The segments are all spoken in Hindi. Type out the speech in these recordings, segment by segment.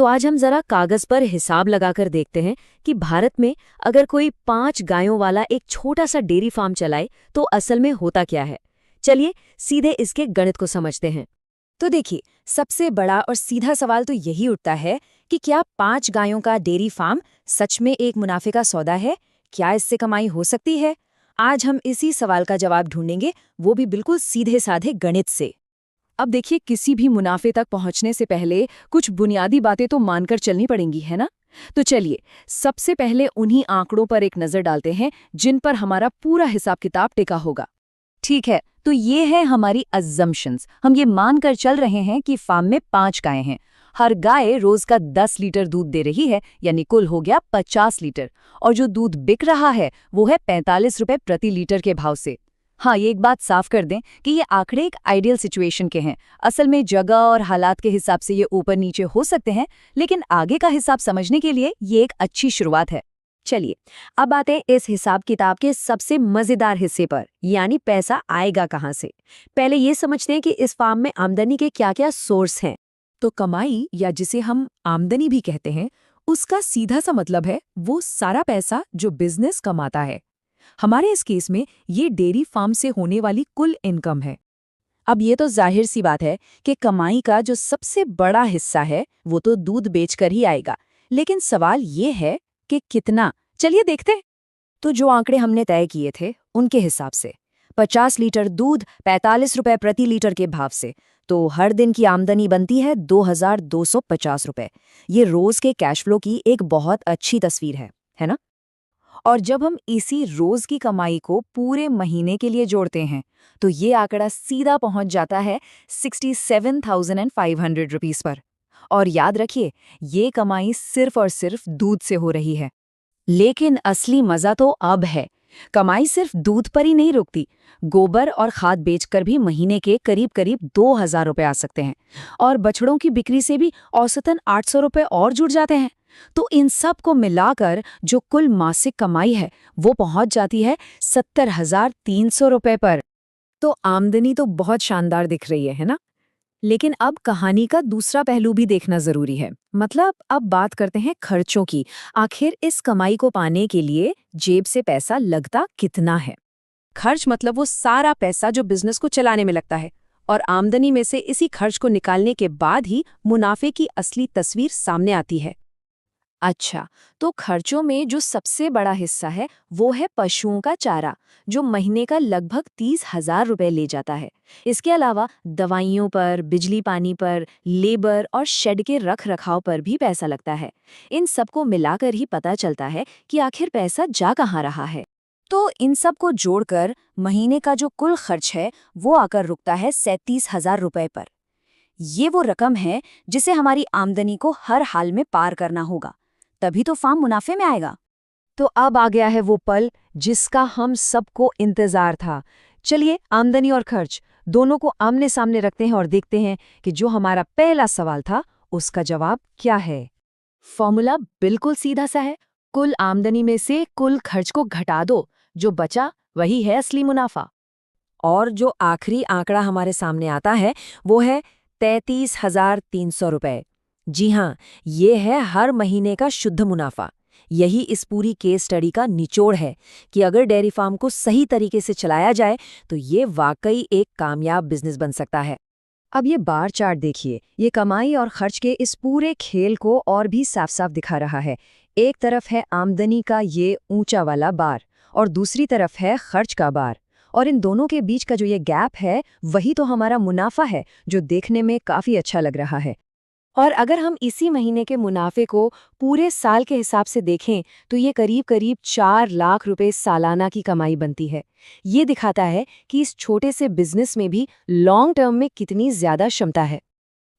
तो आज हम जरा कागज पर हिसाब लगाकर देखते हैं कि भारत में अगर कोई 5 गायों वाला एक छोटा सा डेयरी फार्म चलाए तो असल में होता क्या है। चलिए सीधे इसके गणित को समझते हैं। तो देखिए, सबसे बड़ा और सीधा सवाल तो यही उठता है कि क्या 5 गायों का डेयरी फार्म सच में एक मुनाफे का सौदा है? क्या इससे कमाई हो सकती है? आज हम इसी सवाल का जवाब ढूंढेंगे, वो भी बिल्कुल सीधे साधे गणित से। अब देखिए, किसी भी मुनाफे तक पहुंचने से पहले कुछ बुनियादी बातें तो मानकर चलनी पड़ेंगी, है ना? तो चलिए, सबसे पहले उन्हीं आंकड़ों पर एक नजर डालते हैं जिन पर हमारा पूरा हिसाब किताब टिका होगा। ठीक है, तो ये है हमारी अजम्पशंस। हम ये मानकर चल रहे हैं कि फार्म में 5 गायें हैं। हर गाय रोज का 10 लीटर दूध दे रही है, यानी कुल हो गया 50 लीटर। और जो दूध बिक रहा है वो है 45 रुपए प्रति लीटर के भाव से। हाँ, ये एक बात साफ कर दें कि ये आंकड़े एक आइडियल सिचुएशन के हैं। असल में जगह और हालात के हिसाब से ये ऊपर नीचे हो सकते हैं, लेकिन आगे का हिसाब समझने के लिए ये एक अच्छी शुरुआत है। चलिए, अब आते हैं इस हिसाब किताब के सबसे मजेदार हिस्से पर, यानी पैसा आएगा कहाँ से। पहले ये समझते हैं कि इस फार्म में आमदनी के क्या-क्या सोर्स हैं। तो कमाई, या जिसे हम आमदनी भी कहते हैं, उसका सीधा सा मतलब है वो सारा पैसा जो बिजनेस कमाता है। हमारे इस केस में ये डेयरी फार्म से होने वाली कुल इनकम है। अब ये तो जाहिर सी बात है कि कमाई का जो सबसे बड़ा हिस्सा है वो तो दूध बेचकर ही आएगा, लेकिन सवाल ये है कि कितना। चलिए देखते हैं। तो जो आंकड़े हमने तय किए थे उनके हिसाब से 50 लीटर दूध 45 रुपए प्रति लीटर के भाव से, तो हर दिन की आमदनी बनती है 2250 रुपए। ये रोज के कैश फ्लो की एक बहुत अच्छी तस्वीर है ना? और जब हम इसी रोज की कमाई को पूरे महीने के लिए जोड़ते हैं तो ये आंकड़ा सीधा पहुंच जाता है 67,500 रुपीस पर। और याद रखिए, ये कमाई सिर्फ और सिर्फ दूध से हो रही है। लेकिन असली मजा तो अब है। कमाई सिर्फ दूध पर ही नहीं रुकती। गोबर और खाद बेचकर भी महीने के करीब करीब 2000 रुपए आ सकते हैं, और बछड़ों की बिक्री से भी औसतन 800 रुपए और जुड़ जाते हैं। तो इन सब को मिलाकर जो कुल मासिक कमाई है वो पहुंच जाती है 70,300 रुपए पर। तो आमदनी तो बहुत शानदार दिख रही है ना? लेकिन अब कहानी का दूसरा पहलू भी देखना जरूरी है। मतलब अब बात करते हैं खर्चों की। आखिर इस कमाई को पाने के लिए जेब से पैसा लगता कितना है? खर्च मतलब वो सारा पैसा जो बिजनेस को चलाने में लगता है, और आमदनी में से इसी खर्च को निकालने के बाद ही मुनाफे की असली तस्वीर सामने आती है। अच्छा, तो खर्चों में जो सबसे बड़ा हिस्सा है वो है पशुओं का चारा, जो महीने का लगभग 30,000 रुपए ले जाता है। इसके अलावा दवाइयों पर, बिजली पानी पर, लेबर और शेड के रख रखाव पर भी पैसा लगता है। इन सबको मिलाकर ही पता चलता है कि आखिर पैसा जा कहाँ रहा है। तो इन सब को जोड़कर महीने का जो कुल खर्च है वो आकर रुकता है 37,000 रुपए पर। ये वो रकम है जिसे हमारी आमदनी को हर हाल में पार करना होगा, तभी तो फार्म मुनाफे में आएगा। तो अब आ गया है वो पल जिसका हम सबको इंतजार था। चलिए, आमदनी और खर्च दोनों को आमने सामने रखते हैं और देखते हैं कि जो हमारा पहला सवाल था उसका जवाब क्या है। फॉर्मूला बिल्कुल सीधा सा है। कुल आमदनी में से कुल खर्च को घटा दो, जो बचा वही है असली मुनाफा। और जो आखिरी आंकड़ा हमारे सामने आता है वो है 33,300 रुपए। जी हाँ, ये है हर महीने का शुद्ध मुनाफा। यही इस पूरी केस स्टडी का निचोड़ है कि अगर डेयरी फार्म को सही तरीके से चलाया जाए तो ये वाकई एक कामयाब बिजनेस बन सकता है। अब ये बार चार्ट देखिए, ये कमाई और खर्च के इस पूरे खेल को और भी साफ साफ दिखा रहा है। एक तरफ है आमदनी का ये ऊंचा वाला बार, और दूसरी तरफ है खर्च का बार। और इन दोनों के बीच का जो ये गैप है वही तो हमारा मुनाफा है, जो देखने में काफी अच्छा लग रहा है। और अगर हम इसी महीने के मुनाफे को पूरे साल के हिसाब से देखें तो ये करीब करीब 4 लाख रुपए सालाना की कमाई बनती है। ये दिखाता है कि इस छोटे से बिजनेस में भी लॉन्ग टर्म में कितनी ज्यादा क्षमता है।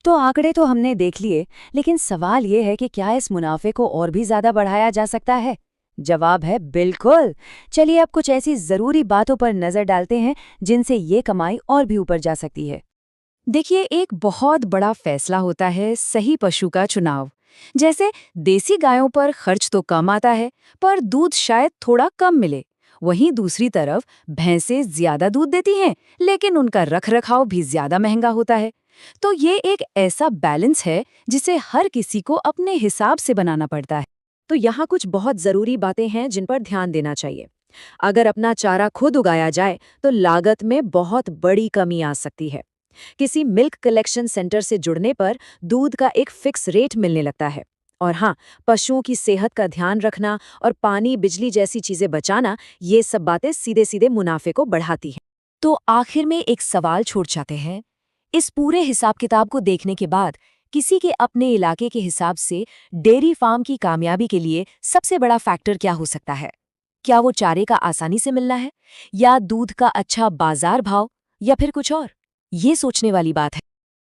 तो आंकड़े तो हमने देख लिए, लेकिन सवाल ये है कि क्या इस मुनाफे को और भी ज्यादा बढ़ाया जा सकता है? जवाब है बिल्कुल। चलिए, अब कुछ ऐसी जरूरी बातों पर नजर डालते हैं जिनसे ये कमाई और भी ऊपर जा सकती है। देखिए, एक बहुत बड़ा फैसला होता है सही पशु का चुनाव। जैसे देसी गायों पर खर्च तो कम आता है, पर दूध शायद थोड़ा कम मिले। वहीं दूसरी तरफ भैंसें ज्यादा दूध देती हैं, लेकिन उनका रखरखाव भी ज्यादा महंगा होता है। तो ये एक ऐसा बैलेंस है जिसे हर किसी को अपने हिसाब से बनाना पड़ता है। तो यहाँ कुछ बहुत ज़रूरी बातें हैं जिन पर ध्यान देना चाहिए। अगर अपना चारा खुद उगाया जाए तो लागत में बहुत बड़ी कमी आ सकती है। किसी मिल्क कलेक्शन सेंटर से जुड़ने पर दूध का एक फिक्स रेट मिलने लगता है। और हाँ, पशुओं की सेहत का ध्यान रखना और पानी बिजली जैसी चीजें बचाना, ये सब बातें सीधे सीधे मुनाफे को बढ़ाती हैं। तो आखिर में एक सवाल छोड़ जाते हैं। इस पूरे हिसाब किताब को देखने के बाद किसी के अपने इलाके के हिसाब से डेयरी फार्म की कामयाबी के लिए सबसे बड़ा फैक्टर क्या हो सकता है? क्या वो चारे का आसानी से मिलना है, या दूध का अच्छा बाजार भाव, या फिर कुछ और? ये सोचने वाली बात है।